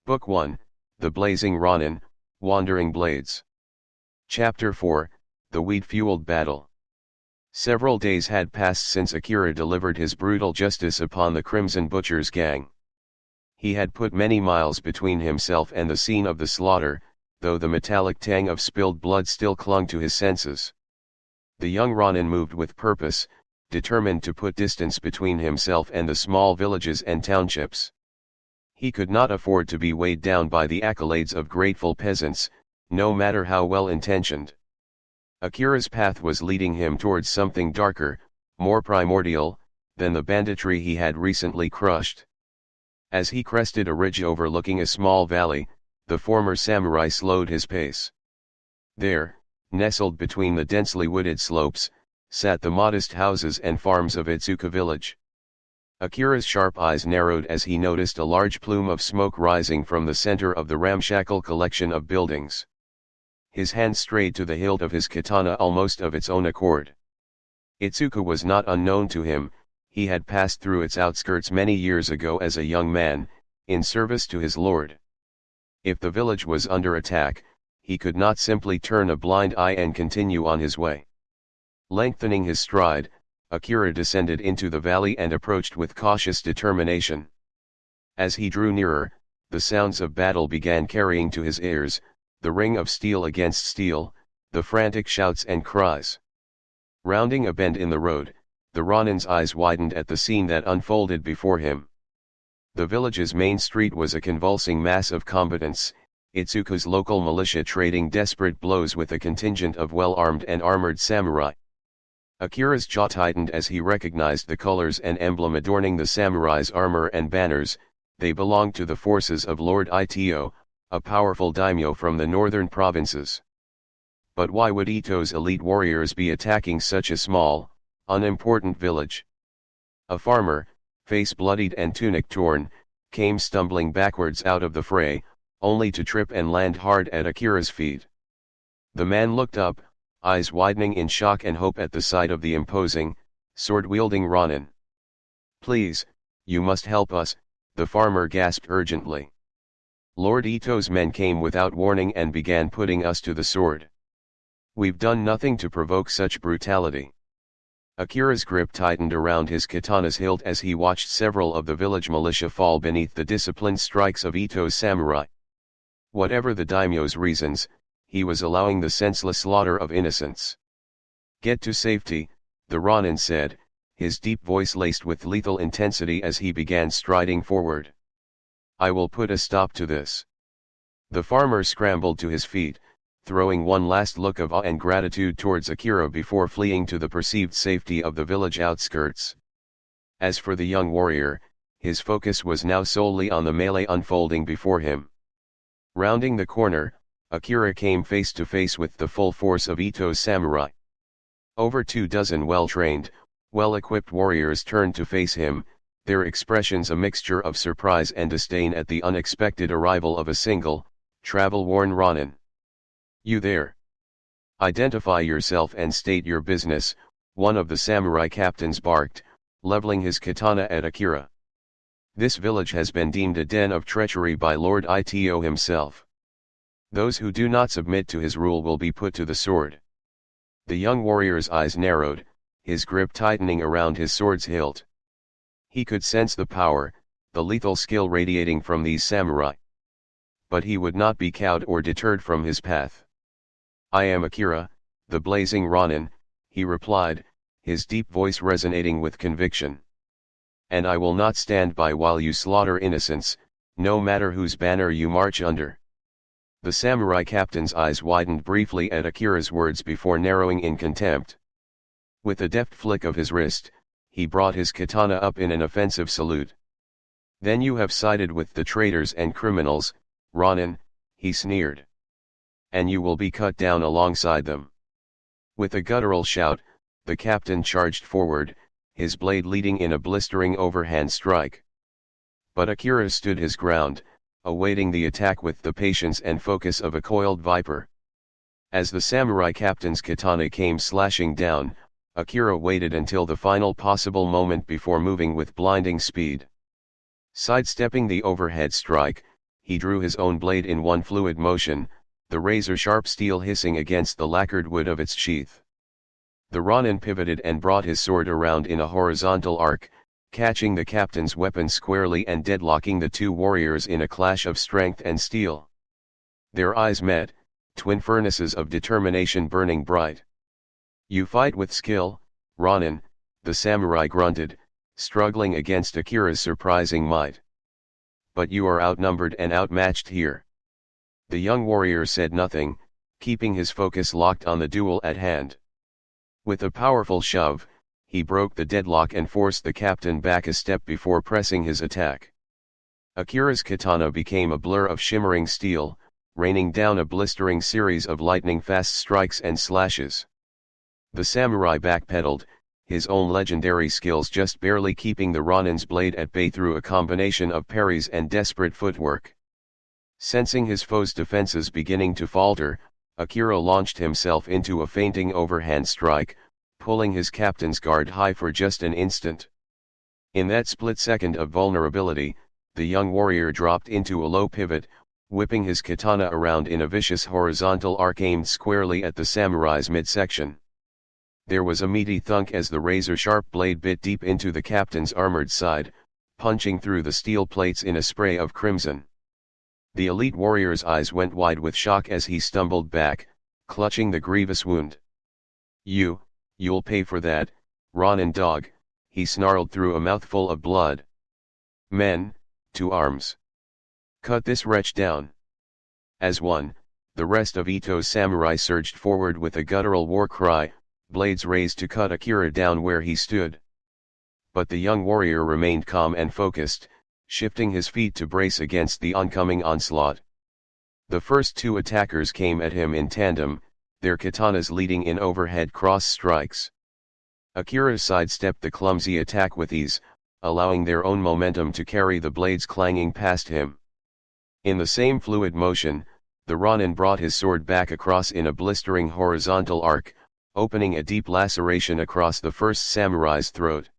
Book 1, The Blazing Ronin, Wandering Blades. Chapter 4, The Weed-Fueled Battle. Several days had passed since Akira delivered his brutal justice upon the Crimson Butcher's gang. He had put many miles between himself and the scene of the slaughter, though the metallic tang of spilled blood still clung to his senses. The young Ronin moved with purpose, determined to put distance between himself and the small villages and townships. He could not afford to be weighed down by the accolades of grateful peasants, no matter how well-intentioned. Akira's path was leading him towards something darker, more primordial, than the banditry he had recently crushed. As he crested a ridge overlooking a small valley, the former samurai slowed his pace. There, nestled between the densely wooded slopes, sat the modest houses and farms of Itsuka village. Akira's sharp eyes narrowed as he noticed a large plume of smoke rising from the center of the ramshackle collection of buildings. His hand strayed to the hilt of his katana almost of its own accord. Itsuka was not unknown to him. He had passed through its outskirts many years ago as a young man, in service to his lord. If the village was under attack, he could not simply turn a blind eye and continue on his way. Lengthening his stride, Akira descended into the valley and approached with cautious determination. As he drew nearer, the sounds of battle began carrying to his ears, the ring of steel against steel, the frantic shouts and cries. Rounding a bend in the road, the Ronin's eyes widened at the scene that unfolded before him. The village's main street was a convulsing mass of combatants, Itsuka's local militia trading desperate blows with a contingent of well-armed and armored samurai. Akira's jaw tightened as he recognized the colors and emblem adorning the samurai's armor and banners. They belonged to the forces of Lord Ito, a powerful daimyo from the northern provinces. But why would Ito's elite warriors be attacking such a small, unimportant village? A farmer, face bloodied and tunic torn, came stumbling backwards out of the fray, only to trip and land hard at Akira's feet. The man looked up, eyes widening in shock and hope at the sight of the imposing, sword-wielding Ronin. "Please, you must help us," the farmer gasped urgently. "Lord Ito's men came without warning and began putting us to the sword. We've done nothing to provoke such brutality." Akira's grip tightened around his katana's hilt as he watched several of the village militia fall beneath the disciplined strikes of Ito's samurai. Whatever the daimyo's reasons, he was allowing the senseless slaughter of innocents. "Get to safety," the Ronin said, his deep voice laced with lethal intensity as he began striding forward. "I will put a stop to this." The farmer scrambled to his feet, throwing one last look of awe and gratitude towards Akira before fleeing to the perceived safety of the village outskirts. As for the young warrior, his focus was now solely on the melee unfolding before him. Rounding the corner, Akira came face to face with the full force of Ito's samurai. Over 24 well-trained, well-equipped warriors turned to face him, their expressions a mixture of surprise and disdain at the unexpected arrival of a single, travel-worn Ronin. "You there? Identify yourself and state your business," one of the samurai captains barked, leveling his katana at Akira. "This village has been deemed a den of treachery by Lord Ito himself. Those who do not submit to his rule will be put to the sword." The young warrior's eyes narrowed, his grip tightening around his sword's hilt. He could sense the power, the lethal skill radiating from these samurai. But he would not be cowed or deterred from his path. "I am Akira, the Blazing Ronin," he replied, his deep voice resonating with conviction. "And I will not stand by while you slaughter innocents, no matter whose banner you march under." The samurai captain's eyes widened briefly at Akira's words before narrowing in contempt. With a deft flick of his wrist, he brought his katana up in an offensive salute. "Then you have sided with the traitors and criminals, Ronin," he sneered. "And you will be cut down alongside them." With a guttural shout, the captain charged forward, his blade leading in a blistering overhand strike. But Akira stood his ground, awaiting the attack with the patience and focus of a coiled viper. As the samurai captain's katana came slashing down, Akira waited until the final possible moment before moving with blinding speed. Sidestepping the overhead strike, he drew his own blade in one fluid motion, the razor-sharp steel hissing against the lacquered wood of its sheath. The Ronin pivoted and brought his sword around in a horizontal arc, catching the captain's weapon squarely and deadlocking the two warriors in a clash of strength and steel. Their eyes met, twin furnaces of determination burning bright. "You fight with skill, Ronin," the samurai grunted, struggling against Akira's surprising might. "But you are outnumbered and outmatched here." The young warrior said nothing, keeping his focus locked on the duel at hand. With a powerful shove, he broke the deadlock and forced the captain back a step before pressing his attack. Akira's katana became a blur of shimmering steel, raining down a blistering series of lightning-fast strikes and slashes. The samurai backpedaled, his own legendary skills just barely keeping the Ronin's blade at bay through a combination of parries and desperate footwork. Sensing his foe's defenses beginning to falter, Akira launched himself into a feinting overhand strike, pulling his captain's guard high for just an instant. In that split second of vulnerability, the young warrior dropped into a low pivot, whipping his katana around in a vicious horizontal arc aimed squarely at the samurai's midsection. There was a meaty thunk as the razor-sharp blade bit deep into the captain's armored side, punching through the steel plates in a spray of crimson. The elite warrior's eyes went wide with shock as he stumbled back, clutching the grievous wound. You'll pay for that, Ronin dog," he snarled through a mouthful of blood. "Men, to arms. Cut this wretch down." As one, the rest of Ito's samurai surged forward with a guttural war cry, blades raised to cut Akira down where he stood. But the young warrior remained calm and focused, shifting his feet to brace against the oncoming onslaught. The first two attackers came at him in tandem, their katanas leading in overhead cross strikes. Akira sidestepped the clumsy attack with ease, allowing their own momentum to carry the blades clanging past him. In the same fluid motion, the Ronin brought his sword back across in a blistering horizontal arc, opening a deep laceration across the first samurai's throat.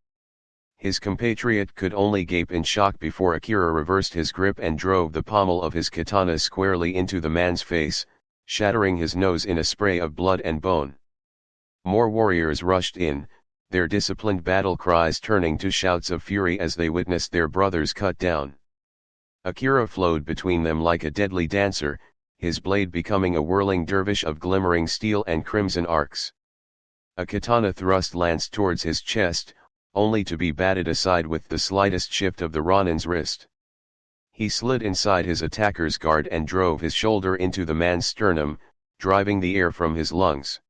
His compatriot could only gape in shock before Akira reversed his grip and drove the pommel of his katana squarely into the man's face, shattering his nose in a spray of blood and bone. More warriors rushed in, their disciplined battle cries turning to shouts of fury as they witnessed their brothers cut down. Akira flowed between them like a deadly dancer, his blade becoming a whirling dervish of glimmering steel and crimson arcs. A katana thrust lanced towards his chest, only to be batted aside with the slightest shift of the Ronin's wrist. He slid inside his attacker's guard and drove his shoulder into the man's sternum, driving the air from his lungs.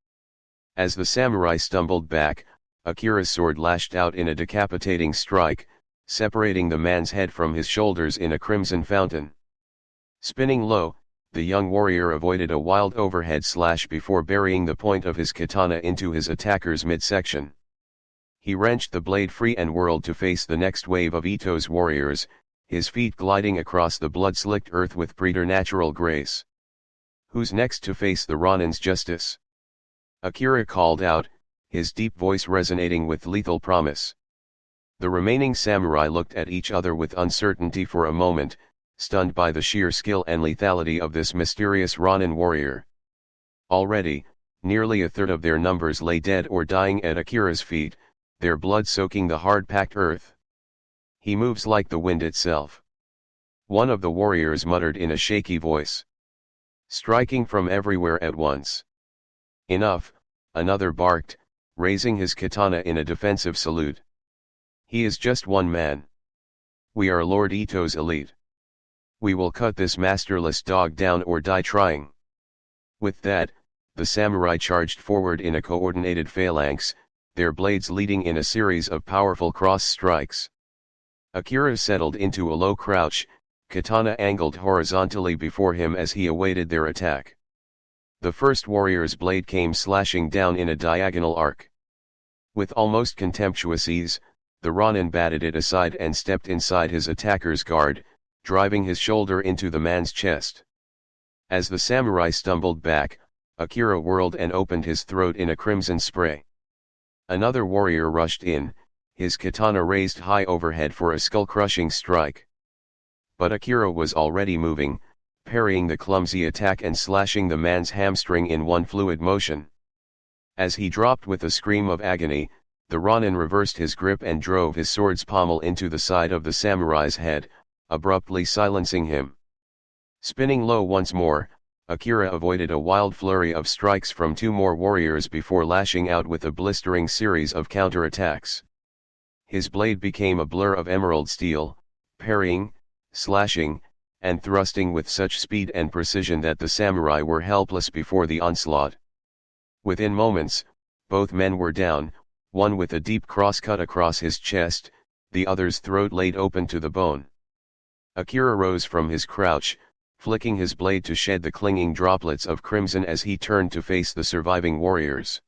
As the samurai stumbled back, Akira's sword lashed out in a decapitating strike, separating the man's head from his shoulders in a crimson fountain. Spinning low, the young warrior avoided a wild overhead slash before burying the point of his katana into his attacker's midsection. He wrenched the blade free and whirled to face the next wave of Ito's warriors, his feet gliding across the blood-slicked earth with preternatural grace. "Who's next to face the Ronin's justice?" Akira called out, his deep voice resonating with lethal promise. The remaining samurai looked at each other with uncertainty for a moment, stunned by the sheer skill and lethality of this mysterious Ronin warrior. Already, nearly a third of their numbers lay dead or dying at Akira's feet, their blood soaking the hard-packed earth. "He moves like the wind itself," one of the warriors muttered in a shaky voice. "Striking from everywhere at once." "Enough," another barked, raising his katana in a defensive salute. "He is just one man. We are Lord Ito's elite. We will cut this masterless dog down or die trying." With that, the samurai charged forward in a coordinated phalanx, their blades leading in a series of powerful cross strikes. Akira settled into a low crouch, katana angled horizontally before him as he awaited their attack. The first warrior's blade came slashing down in a diagonal arc. With almost contemptuous ease, the Ronin batted it aside and stepped inside his attacker's guard, driving his shoulder into the man's chest. As the samurai stumbled back, Akira whirled and opened his throat in a crimson spray. Another warrior rushed in, his katana raised high overhead for a skull-crushing strike. But Akira was already moving, parrying the clumsy attack and slashing the man's hamstring in one fluid motion. As he dropped with a scream of agony, the Ronin reversed his grip and drove his sword's pommel into the side of the samurai's head, abruptly silencing him. Spinning low once more, Akira avoided a wild flurry of strikes from two more warriors before lashing out with a blistering series of counterattacks. His blade became a blur of emerald steel, parrying, slashing, and thrusting with such speed and precision that the samurai were helpless before the onslaught. Within moments, both men were down, one with a deep cross cut across his chest, the other's throat laid open to the bone. Akira rose from his crouch, flicking his blade to shed the clinging droplets of crimson as he turned to face the surviving warriors.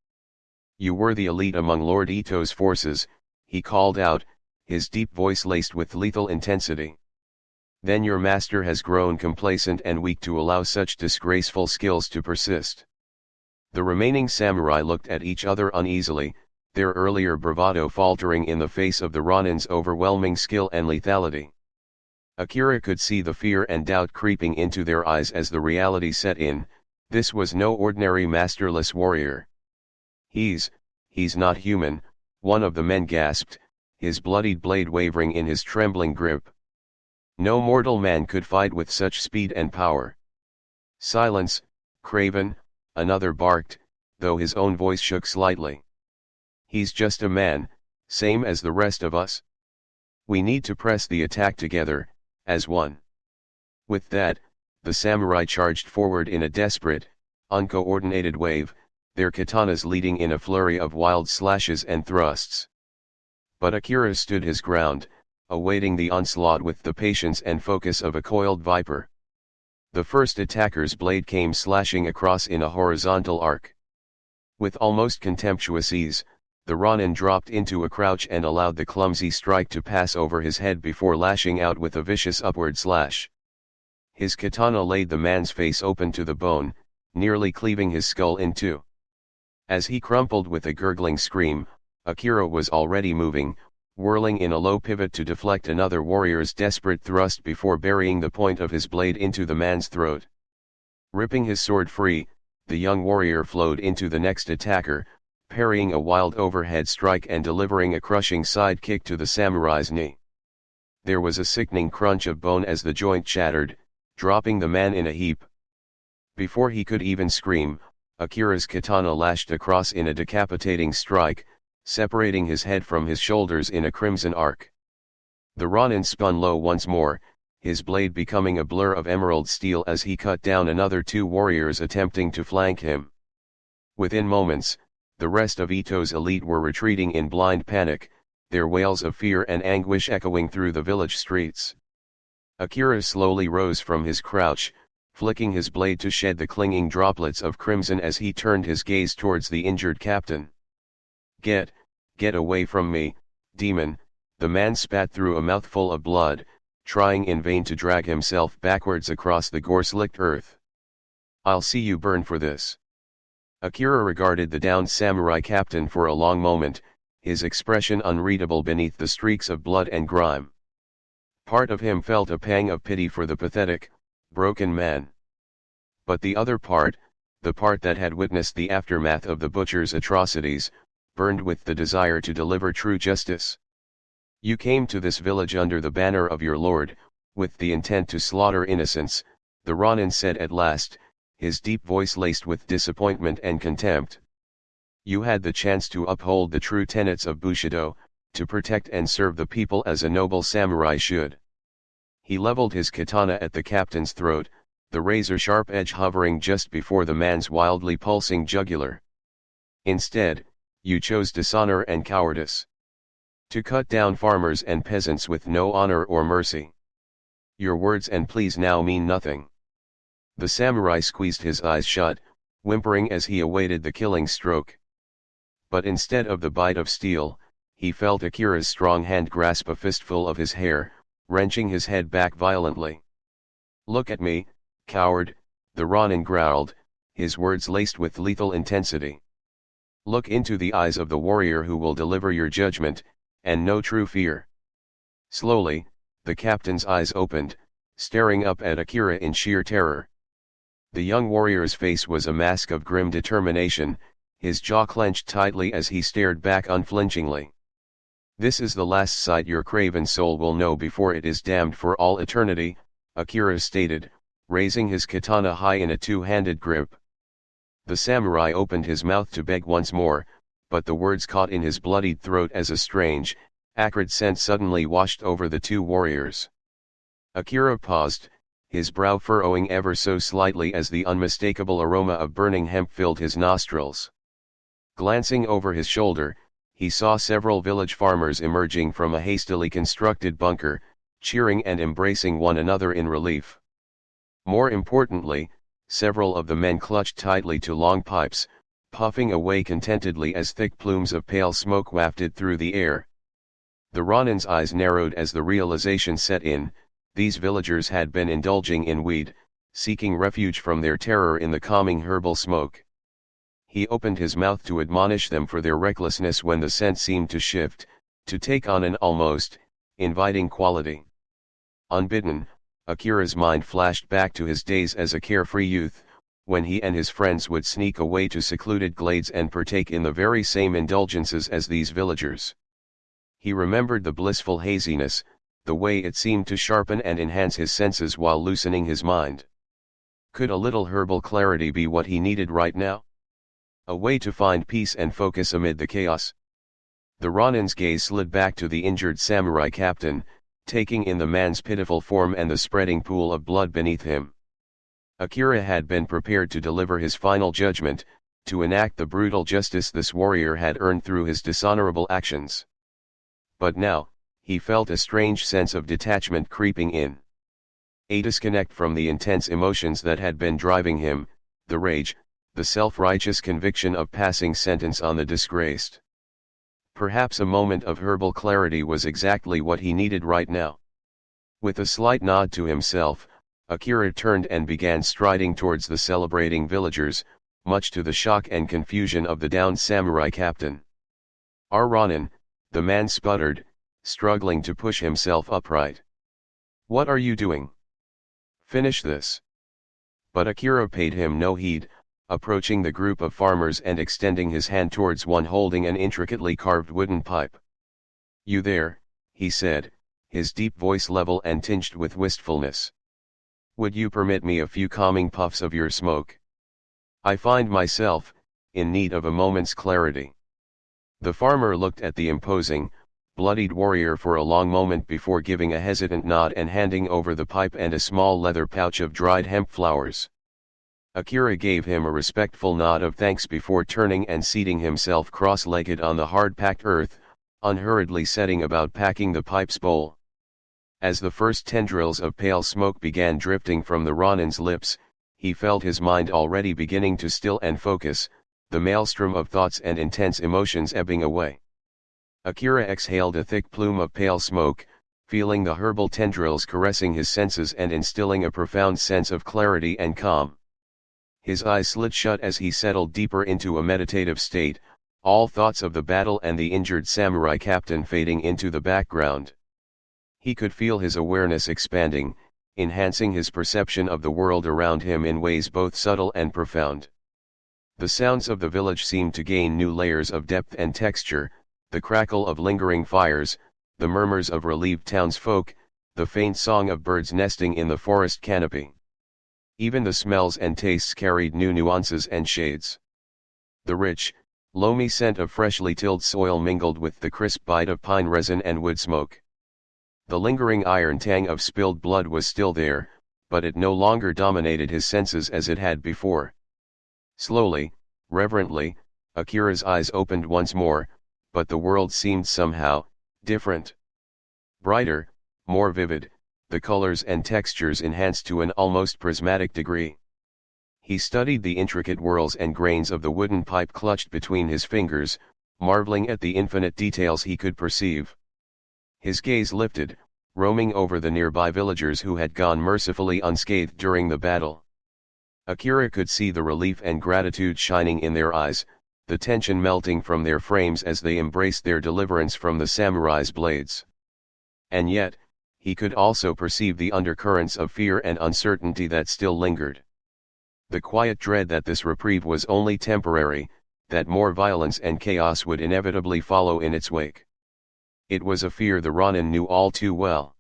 "You were the elite among Lord Ito's forces," he called out, his deep voice laced with lethal intensity. "Then your master has grown complacent and weak to allow such disgraceful skills to persist." The remaining samurai looked at each other uneasily, their earlier bravado faltering in the face of the Ronin's overwhelming skill and lethality. Akira could see the fear and doubt creeping into their eyes as the reality set in. This was no ordinary masterless warrior. He's not human," one of the men gasped, his bloodied blade wavering in his trembling grip. "No mortal man could fight with such speed and power." "Silence, craven," another barked, though his own voice shook slightly. "He's just a man, same as the rest of us. We need to press the attack together, as one." With that, the samurai charged forward in a desperate, uncoordinated wave, their katanas leading in a flurry of wild slashes and thrusts. But Akira stood his ground, awaiting the onslaught with the patience and focus of a coiled viper. The first attacker's blade came slashing across in a horizontal arc. With almost contemptuous ease, the Ronin dropped into a crouch and allowed the clumsy strike to pass over his head before lashing out with a vicious upward slash. His katana laid the man's face open to the bone, nearly cleaving his skull in two. As he crumpled with a gurgling scream, Akira was already moving, whirling in a low pivot to deflect another warrior's desperate thrust before burying the point of his blade into the man's throat. Ripping his sword free, the young warrior flowed into the next attacker, parrying a wild overhead strike and delivering a crushing side kick to the samurai's knee. There was a sickening crunch of bone as the joint shattered, dropping the man in a heap. Before he could even scream, Akira's katana lashed across in a decapitating strike, separating his head from his shoulders in a crimson arc. The Ronin spun low once more, his blade becoming a blur of emerald steel as he cut down another two warriors attempting to flank him. Within moments, the rest of Ito's elite were retreating in blind panic, their wails of fear and anguish echoing through the village streets. Akira slowly rose from his crouch, flicking his blade to shed the clinging droplets of crimson as he turned his gaze towards the injured captain. Get away from me, demon," the man spat through a mouthful of blood, trying in vain to drag himself backwards across the gore-slicked earth. "I'll see you burn for this." Akira regarded the downed samurai captain for a long moment, his expression unreadable beneath the streaks of blood and grime. Part of him felt a pang of pity for the pathetic, broken man. But the other part, the part that had witnessed the aftermath of the butcher's atrocities, burned with the desire to deliver true justice. "You came to this village under the banner of your lord, with the intent to slaughter innocents," the Ronin said at last, his deep voice laced with disappointment and contempt. "You had the chance to uphold the true tenets of Bushido, to protect and serve the people as a noble samurai should." He leveled his katana at the captain's throat, the razor-sharp edge hovering just before the man's wildly pulsing jugular. "Instead, you chose dishonor and cowardice. To cut down farmers and peasants with no honor or mercy. Your words and pleas now mean nothing." The samurai squeezed his eyes shut, whimpering as he awaited the killing stroke. But instead of the bite of steel, he felt Akira's strong hand grasp a fistful of his hair, wrenching his head back violently. "Look at me, coward," the Ronin growled, his words laced with lethal intensity. "Look into the eyes of the warrior who will deliver your judgment, and know true fear." Slowly, the captain's eyes opened, staring up at Akira in sheer terror. The young warrior's face was a mask of grim determination, his jaw clenched tightly as he stared back unflinchingly. "This is the last sight your craven soul will know before it is damned for all eternity," Akira stated, raising his katana high in a two-handed grip. The samurai opened his mouth to beg once more, but the words caught in his bloodied throat as a strange, acrid scent suddenly washed over the two warriors. Akira paused, his brow furrowing ever so slightly as the unmistakable aroma of burning hemp filled his nostrils. Glancing over his shoulder, he saw several village farmers emerging from a hastily constructed bunker, cheering and embracing one another in relief. More importantly, several of the men clutched tightly to long pipes, puffing away contentedly as thick plumes of pale smoke wafted through the air. The Ronin's eyes narrowed as the realization set in. These villagers had been indulging in weed, seeking refuge from their terror in the calming herbal smoke. He opened his mouth to admonish them for their recklessness when the scent seemed to shift, to take on an almost inviting quality. Unbidden, Akira's mind flashed back to his days as a carefree youth, when he and his friends would sneak away to secluded glades and partake in the very same indulgences as these villagers. He remembered the blissful haziness, the way it seemed to sharpen and enhance his senses while loosening his mind. Could a little herbal clarity be what he needed right now? A way to find peace and focus amid the chaos? The Ronin's gaze slid back to the injured samurai captain, taking in the man's pitiful form and the spreading pool of blood beneath him. Akira had been prepared to deliver his final judgment, to enact the brutal justice this warrior had earned through his dishonorable actions. But now, he felt a strange sense of detachment creeping in. A disconnect from the intense emotions that had been driving him, the rage, the self-righteous conviction of passing sentence on the disgraced. Perhaps a moment of herbal clarity was exactly what he needed right now. With a slight nod to himself, Akira turned and began striding towards the celebrating villagers, much to the shock and confusion of the downed samurai captain. "Our Ronin," the man sputtered, struggling to push himself upright. "What are you doing? Finish this." But Akira paid him no heed, approaching the group of farmers and extending his hand towards one holding an intricately carved wooden pipe. "You there," he said, his deep voice level and tinged with wistfulness. "Would you permit me a few calming puffs of your smoke? I find myself in need of a moment's clarity." The farmer looked at the imposing, bloodied warrior for a long moment before giving a hesitant nod and handing over the pipe and a small leather pouch of dried hemp flowers. Akira gave him a respectful nod of thanks before turning and seating himself cross-legged on the hard-packed earth, unhurriedly setting about packing the pipe's bowl. As the first tendrils of pale smoke began drifting from the Ronin's lips, he felt his mind already beginning to still and focus, the maelstrom of thoughts and intense emotions ebbing away. Akira exhaled a thick plume of pale smoke, feeling the herbal tendrils caressing his senses and instilling a profound sense of clarity and calm. His eyes slid shut as he settled deeper into a meditative state, all thoughts of the battle and the injured samurai captain fading into the background. He could feel his awareness expanding, enhancing his perception of the world around him in ways both subtle and profound. The sounds of the village seemed to gain new layers of depth and texture, the crackle of lingering fires, the murmurs of relieved townsfolk, the faint song of birds nesting in the forest canopy. Even the smells and tastes carried new nuances and shades. The rich, loamy scent of freshly tilled soil mingled with the crisp bite of pine resin and wood smoke. The lingering iron tang of spilled blood was still there, but it no longer dominated his senses as it had before. Slowly, reverently, Akira's eyes opened once more, but the world seemed somehow different. Brighter, more vivid, the colors and textures enhanced to an almost prismatic degree. He studied the intricate whorls and grains of the wooden pipe clutched between his fingers, marveling at the infinite details he could perceive. His gaze lifted, roaming over the nearby villagers who had gone mercifully unscathed during the battle. Akira could see the relief and gratitude shining in their eyes, the tension melting from their frames as they embraced their deliverance from the samurai's blades. And yet, he could also perceive the undercurrents of fear and uncertainty that still lingered. The quiet dread that this reprieve was only temporary, that more violence and chaos would inevitably follow in its wake. It was a fear the Ronin knew all too well.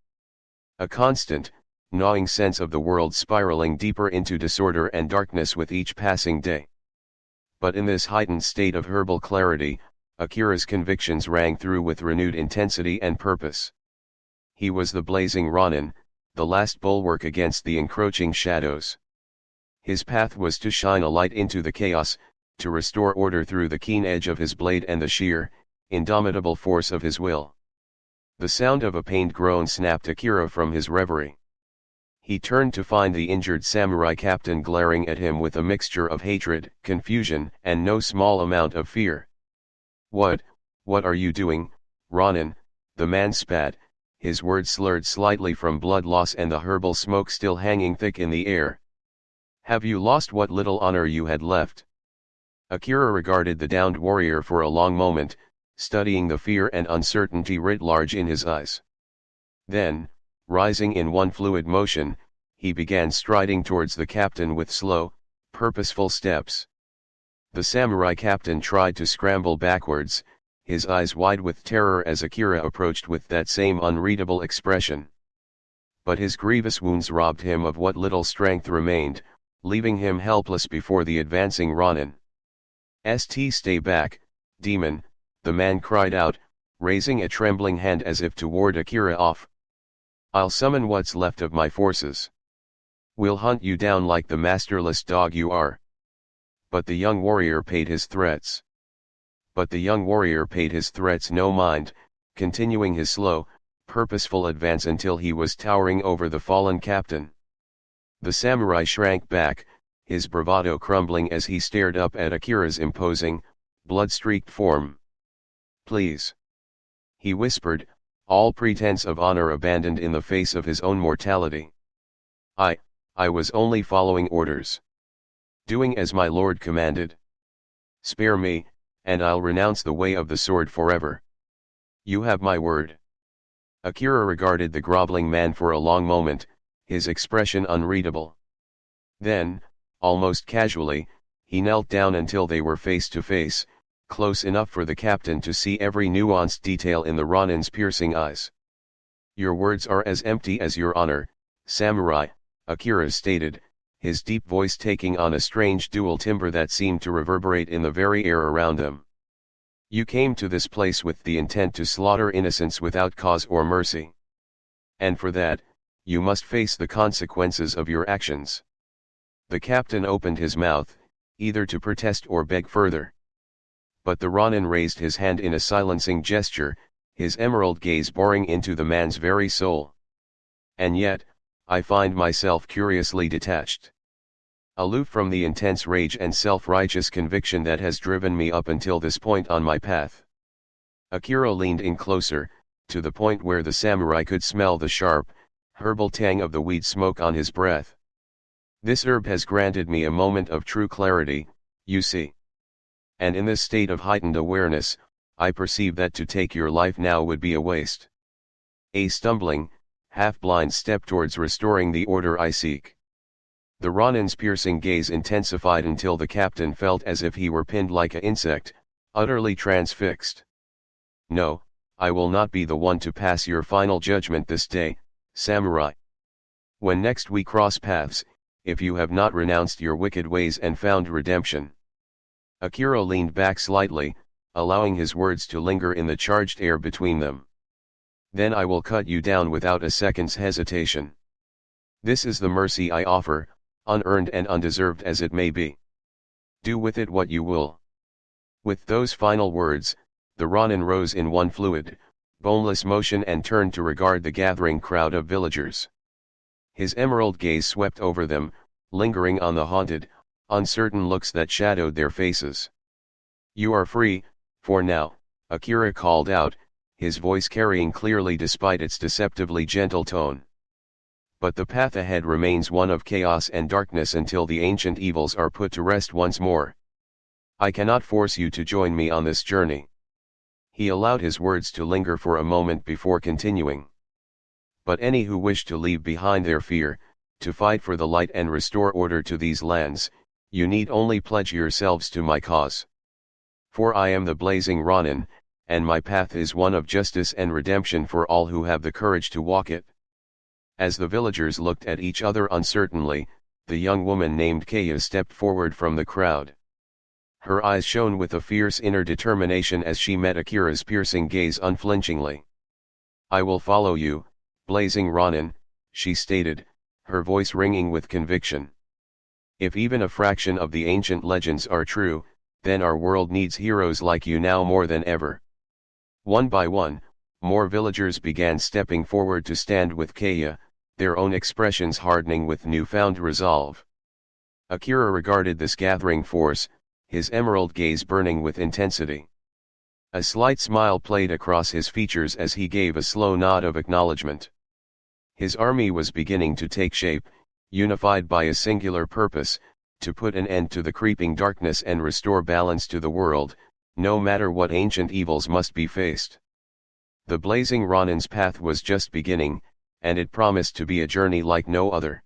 A constant, gnawing sense of the world spiraling deeper into disorder and darkness with each passing day. But in this heightened state of herbal clarity, Akira's convictions rang through with renewed intensity and purpose. He was the blazing Ronin, the last bulwark against the encroaching shadows. His path was to shine a light into the chaos, to restore order through the keen edge of his blade and the sheer, indomitable force of his will. The sound of a pained groan snapped Akira from his reverie. He turned to find the injured samurai captain glaring at him with a mixture of hatred, confusion, and no small amount of fear. What are you doing, Ronin?" the man spat, his words slurred slightly from blood loss and the herbal smoke still hanging thick in the air. "Have you lost what little honor you had left?" Akira regarded the downed warrior for a long moment, studying the fear and uncertainty writ large in his eyes. Then, rising in one fluid motion, he began striding towards the captain with slow, purposeful steps. The samurai captain tried to scramble backwards, his eyes wide with terror as Akira approached with that same unreadable expression. But his grievous wounds robbed him of what little strength remained, leaving him helpless before the advancing Ronin. Stay back, demon," the man cried out, raising a trembling hand as if to ward Akira off. "I'll summon what's left of my forces. We'll hunt you down like the masterless dog you are." But the young warrior paid his threats no mind, continuing his slow, purposeful advance until he was towering over the fallen captain. The samurai shrank back, his bravado crumbling as he stared up at Akira's imposing, blood-streaked form. "Please," he whispered, all pretense of honor abandoned in the face of his own mortality. I was only following orders. Doing as my lord commanded. Spare me, and I'll renounce the way of the sword forever. You have my word." Akira regarded the groveling man for a long moment, his expression unreadable. Then, almost casually, he knelt down until they were face to face, close enough for the captain to see every nuanced detail in the Ronin's piercing eyes. "Your words are as empty as your honor, samurai," Akira stated, his deep voice taking on a strange dual timbre that seemed to reverberate in the very air around them. "You came to this place with the intent to slaughter innocents without cause or mercy. And for that, you must face the consequences of your actions." The captain opened his mouth, either to protest or beg further. But the Ronin raised his hand in a silencing gesture, his emerald gaze boring into the man's very soul. "And yet, I find myself curiously detached. Aloof from the intense rage and self-righteous conviction that has driven me up until this point on my path." Akira leaned in closer, to the point where the samurai could smell the sharp, herbal tang of the weed smoke on his breath. "This herb has granted me a moment of true clarity, you see. And in this state of heightened awareness, I perceive that to take your life now would be a waste. A stumbling, half-blind step towards restoring the order I seek." The Ronin's piercing gaze intensified until the captain felt as if he were pinned like an insect, utterly transfixed. "No, I will not be the one to pass your final judgment this day, samurai. When next we cross paths, if you have not renounced your wicked ways and found redemption." Akira leaned back slightly, allowing his words to linger in the charged air between them. "Then I will cut you down without a second's hesitation. This is the mercy I offer, unearned and undeserved as it may be. Do with it what you will." With those final words, the Ronin rose in one fluid, boneless motion and turned to regard the gathering crowd of villagers. His emerald gaze swept over them, lingering on the haunted, uncertain looks that shadowed their faces. "You are free, for now," Akira called out, his voice carrying clearly despite its deceptively gentle tone. "But the path ahead remains one of chaos and darkness until the ancient evils are put to rest once more. I cannot force you to join me on this journey." He allowed his words to linger for a moment before continuing. But any who wish to leave behind their fear, to fight for the light and restore order to these lands, you need only pledge yourselves to my cause. For I am the Blazing Ronin, and my path is one of justice and redemption for all who have the courage to walk it. As the villagers looked at each other uncertainly, the young woman named Kaya stepped forward from the crowd. Her eyes shone with a fierce inner determination as she met Akira's piercing gaze unflinchingly. I will follow you, Blazing Ronin, she stated, her voice ringing with conviction. If even a fraction of the ancient legends are true, then our world needs heroes like you now more than ever. One by one, more villagers began stepping forward to stand with Kaya, their own expressions hardening with newfound resolve. Akira regarded this gathering force, his emerald gaze burning with intensity. A slight smile played across his features as he gave a slow nod of acknowledgement. His army was beginning to take shape, unified by a singular purpose, to put an end to the creeping darkness and restore balance to the world, no matter what ancient evils must be faced. The Blazing Ronin's path was just beginning, and it promised to be a journey like no other.